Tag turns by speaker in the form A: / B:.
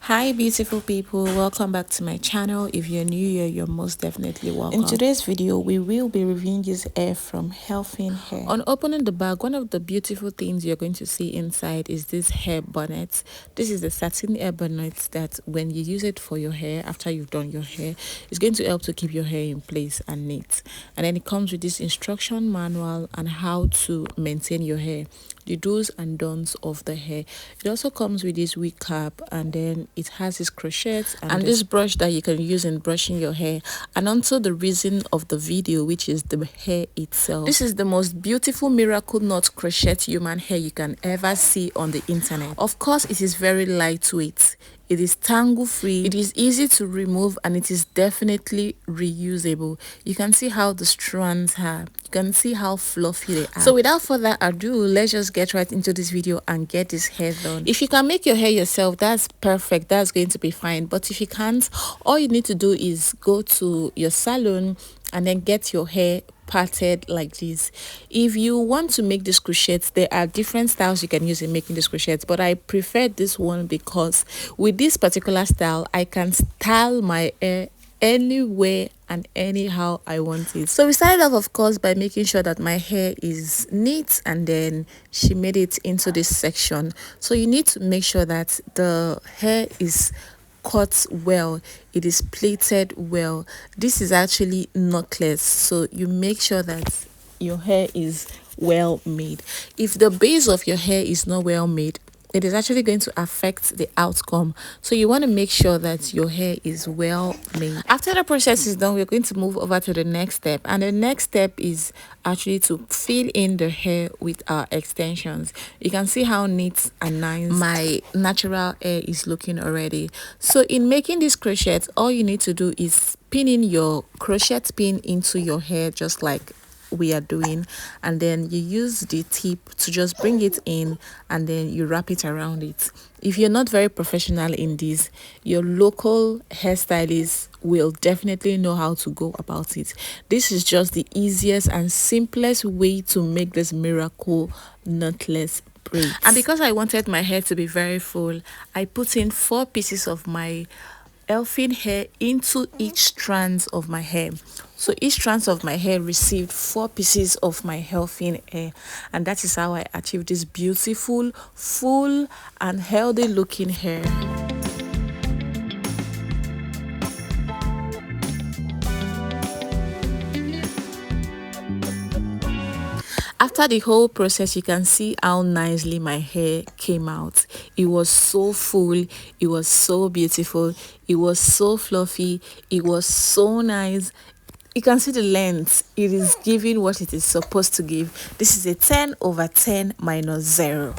A: Hi beautiful people, welcome back to my channel. If you're new here, you're most definitely welcome. In today's video we will be reviewing this hair from ELFIN hair. On opening the bag, one of the beautiful things you're going to see inside is this hair bonnet. This is the satin hair bonnet that when you use it for your hair after you've done your hair, it's going to help to keep your hair in place and neat. And then it comes with this instruction manual on how to maintain your hair, the do's and don'ts of the hair. It also comes with this wig cap, and then it has this crochet and this brush that you can use in brushing your hair, and also the reason of the video, which is the hair itself. This is the most beautiful miracle knot crochet human hair you can ever see on the internet. Of course, it is very lightweight, it is tangle free, it is easy to remove, and it is definitely reusable. You can see how the strands are, you can see how fluffy they are. So without further ado, let's just get right into this video and get this hair done. If you can make your hair yourself, that's perfect, that's going to be fine. But if you can't, all you need to do is go to your salon and then get your hair parted like this. If you want to make these crochets, there are different styles you can use in making these crochets, but I prefer this one because with this particular style I can style my hair anywhere and anyhow I want it. So we started off, of course, by making sure that my hair is neat, and then she made it into this section. So you need to make sure that the hair is cut well, it is plaited well. This is actually knotless, so you make sure that your hair is well made. If the base of your hair is not well made, it is actually going to affect the outcome. So you want to make sure that your hair is well made. After the process is done, we're going to move over to the next step, and the next step is actually to fill in the hair with our extensions. You can see how neat and nice my natural hair is looking already. So in making this crochet, all you need to do is pin in your crochet pin into your hair, just like we are doing, and then you use the tip to just bring it in, and then you wrap it around it. If you're not very professional in this, your local hairstylist will definitely know how to go about it. This is just the easiest and simplest way to make this miracle knotless braids. And because I wanted my hair to be very full, I put in 4 pieces of my ELFIN hair into each strand of my hair. So each strand of my hair received 4 pieces of my ELFIN hair, and that is how I achieved this beautiful, full and healthy looking hair. After the whole process, you can see how nicely my hair came out. It was so full, it was so beautiful, it was so fluffy, it was so nice. You can see the length, it is giving what it is supposed to give. This is a 10/10 -0.